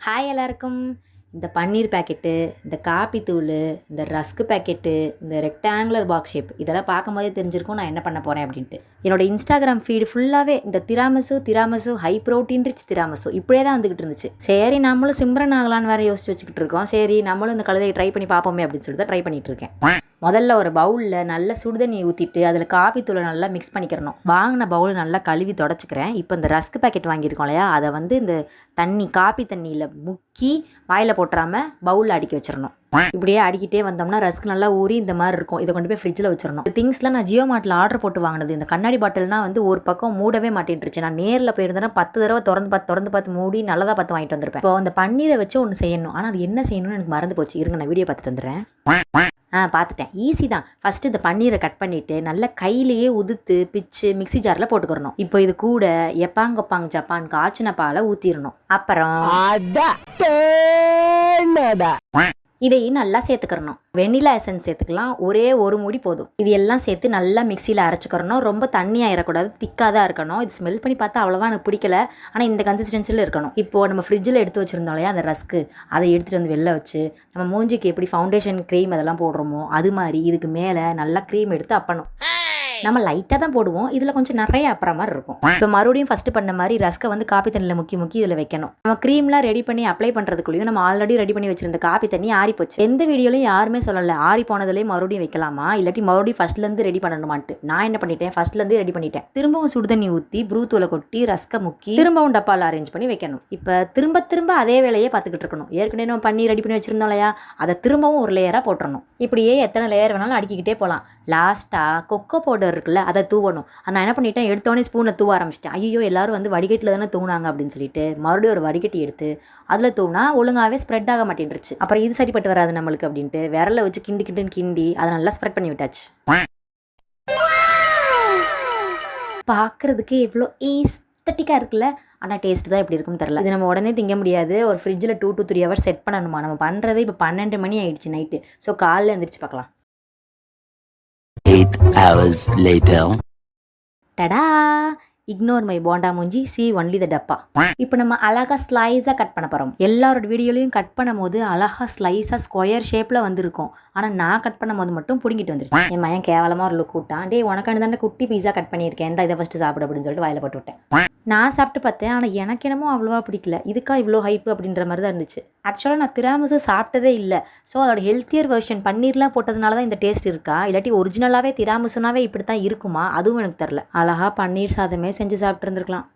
Hi எல்லாருக்கும். இந்த பன்னீர் packet, இந்த காப்பி தூள், இந்த ரஸ்க்கு பேக்கெட்டு, இந்த ரெக்டாங்குலர் பாக்ஸ் ஷேப் இதெல்லாம் பார்க்கும்போதே தெரிஞ்சிருக்கும் நான் என்ன பண்ண போகிறேன் அப்படின்ட்டு. என்னோட இன்ஸ்டாகிராம் ஃபீடு ஃபுல்லாகவே இந்த திராமசு ஹை ப்ரோட்டீன் ரிச் திராமசு இப்படியே தான் வந்துக்கிட்டு இருந்துச்சு. சரி நம்மளும் சிம்ரன் ஆகலான்னு வேறு யோசிச்சு வச்சுக்கிட்டு இருக்கோம். சரி நம்மளும் இந்த கழுதையை ட்ரை பண்ணி பார்ப்போமே அப்படின்னு சொல்லிட்டு தான் ட்ரை பண்ணிகிட்டு இருக்கேன். முதல்ல ஒரு பவுலில் நல்ல சுடுதண்ணியை ஊற்றிட்டு அதில் காப்பி தூளை நல்லா மிக்ஸ் பண்ணிக்கிறணும். வாங்கின பவுல் நல்லா கழுவி தொடச்சிக்கிறேன். இப்போ இந்த ரஸ்க் பேக்கெட் வாங்கியிருக்கோம் இல்லையா, அதை வந்து இந்த காப்பி தண்ணியில் முக்கி வாயில் போட்டுறாமல் பவுலில் அடுக்கி வச்சிடணும். இப்படியே அடிக்கிட்டே வந்தோம்னா ரஸ்க் நல்லா ஊறி இந்த மாதிரி இருக்கும். இதை கொண்டு போய் ஃப்ரிட்ஜில் வச்சிடணும். திங்ஸ்லாம் நான் ஜியோ மார்ட்டில் ஆர்டர் போட்டு வாங்கினது. இந்த கண்ணாடி பாட்டில்னா வந்து ஒரு பக்கம் மூடவே மாட்டேன்ட்டுருச்சு. நான் நேரில் போயிருந்தேன்னா 10 தடவை திறந்து பார்த்து மூடி நல்லதாக பார்த்து வாங்கிட்டு வந்திருப்பேன். இப்போ அந்த பன்னீரை வச்சு ஒன்று செய்யணும். ஆனால் அது என்ன செய்யணும்னு எனக்கு மறந்து போச்சு. இருங்க நான் வீடியோ பார்த்துட்டு வந்துடுறேன். பார்த்துட்டேன். ஈஸி தான். ஃபஸ்ட்டு இந்த பன்னீரை கட் பண்ணிவிட்டு நல்லா கையிலேயே உதுத்து பிச்சு மிக்சி ஜாரில் போட்டுக்கிறணும். இப்போ இது கூட எப்பாங்கொப்பாங் ஜப்பான் காய்ச்சின பாலை ஊற்றிடணும். அப்புறம் இதையும் நல்லா சேர்த்துக்கிறணும். வெண்ணிலா எசன்ஸ் சேர்த்துக்கலாம். ஒரே ஒரு மூடி போதும். இது எல்லாம் சேர்த்து நல்லா மிக்சியில் அரைச்சிக்கிறணும். ரொம்ப தண்ணி ஆயிடக்கூடாது, திக்காக தான் இருக்கணும். இது ஸ்மெல் பண்ணி பார்த்தா அவ்வளோவா எனக்கு பிடிக்கல. ஆனால் இந்த கன்சிஸ்டன்சியில் இருக்கணும். இப்போது நம்ம ஃப்ரிட்ஜில் எடுத்து வச்சுருந்தோம் இல்லையா அந்த ரஸ்க்கு, அதை எடுத்துகிட்டு வந்து வெளில வச்சு நம்ம மூஞ்சிக்கு எப்படி ஃபவுண்டேஷன் க்ரீம் அதெல்லாம் போடுறோமோ அது மாதிரி இதுக்கு மேலே நல்லா க்ரீம் எடுத்து அப்பணும். நம்ம லைட்டாக தான் போடுவோம். இதில் கொஞ்சம் நிறைய அப்புறம் மாதிரி இருக்கும். இப்போ மறுபடியும் ஃபஸ்ட்டு பண்ண மாதிரி ரஸ்க்கை வந்து காப்பி தண்ணியில் முக்கி இதில் வைக்கணும். நம்ம க்ரீம்லாம் ரெடி பண்ணி அப்ளை பண்ணுறதுக்குள்ளேயும் நம்ம ஆல்ரெடி ரெடி பண்ணி வச்சிருந்த காப்பி தண்ணி ஆறி போச்சு. எந்த வீடியோலையும் யாருமே சொல்லலை ஆறி போனதுலேயும் மறுபடியும் வைக்கலாமா இல்லாட்டி மறுபடியும் ஃபஸ்ட்லேருந்து ரெடி பண்ணணுமான்ட்டு. நான் என்ன பண்ணிட்டேன், ஃபஸ்ட்லேருந்து ரெடி பண்ணிட்டேன். திரும்பவும் சுடுதண்ணி ஊற்றி ப்ரூ தூளை கொட்டி ரஸ்க்கை முக்கி திரும்பவும் டப்பாவில் அரேஞ்ச் பண்ணி வைக்கணும். இப்போ திரும்ப அதே வேலையே பார்த்துக்கிட்டு இருக்கணும். ஏற்கனவே நம்ம பண்ணி ரெடி பண்ணி வச்சிருந்தோம் இல்லையா, அதை திரும்பவும் ஒரு லேயராக போட்டுறணும். இப்படியே எத்தனை லேயர் வேணாலும் அடுக்கிக்கிட்டே போகலாம். லாஸ்ட்டாக கொக்கோ பவுடர் இருக்குல்ல, அதை தூவணும். நான் என்ன பண்ணிட்டேன், எடுத்தோடனே ஸ்பூனை தூவ ஆரம்பிச்சிட்டேன். ஐயோ எல்லாரும் வந்து வடிகட்டில் தானே தூங்கினாங்க அப்படின்னு சொல்லிட்டு மறுபடியும் ஒரு வடிகட்டி எடுத்து அதில் தூவினா ஒழுங்காகவே ஸ்ப்ரெட் ஆக மாட்டேன்ருச்சு. அப்புறம் இது சரிப்பட்டு வராது நம்மளுக்கு அப்படின்ட்டு விரலை வச்சு கிண்டி அதை நல்லா ஸ்ப்ரெட் பண்ணி விட்டாச்சு. பார்க்குறதுக்கு எவ்வளோ ஈஸ்தட்டிக்காக இருக்குல்ல, ஆனால் டேஸ்ட் தான் எப்படி இருக்குன்னு தெரில. இது நம்ம உடனே திங்க முடியாது. ஒரு ஃப்ரிட்ஜில் 2 to 3 hours செட் பண்ணணுமா. நம்ம பண்ணுறது இப்போ 12 மணி ஆயிடுச்சு நைட்டு. ஸோ காலைல எழுந்திரிச்சு பார்க்கலாம். 8 hours later. டடா! இக்னோர் மை போண்டா மூஞ்சி, சி ஒன்லி த டப்பா. இப்போ நம்ம அழகாக ஸ்லைஸாக கட் பண்ண போகிறோம். எல்லாரோட வீடியோலையும் கட் பண்ணும் போது அழகாக ஸ்லைஸாக ஸ்கொயர் ஷேப்பில் வந்துருக்கும். ஆனால் நான் கட் பண்ணும் போது மட்டும் பிடிங்கிட்டு வந்துருச்சு. என் மயன் கேவலமாக ஒரு லுக் கூட்டான். டே உனக்காண்டு தானே குட்டி பீஸா கட் பண்ணியிருக்கேன், இந்த இதை ஃபஸ்ட்டு சாப்பிடு அப்படின்னு சொல்லிட்டு வாயில் போட்டு விட்டேன். நான் சாப்பிட்டு பார்த்தேன். ஆனால் எனக்கு என்னமோ அவ்வளோவா பிடிக்கல. இதுக்கா இவ்வளோ ஹைப்பு அப்படின்ற மாதிரி தான் இருந்துச்சு. ஆக்சுவலாக நான் திராமிசு சாப்பிட்டதே இல்லை. ஸோ அதோட ஹெல்த்தியர் வெர்ஷன் பன்னீர்லாம் போட்டதுனால தான் இந்த டேஸ்ட் இருக்கா இல்லாட்டி ஒரிஜினலாகவே திராமிசுனாவே இப்படி தான் இருக்குமா அதுவும் எனக்கு தெரில. அழகாக பன்னீர் சாதமே செஞ்சு சாப்பிட்டு இருந்திருக்கலாம்.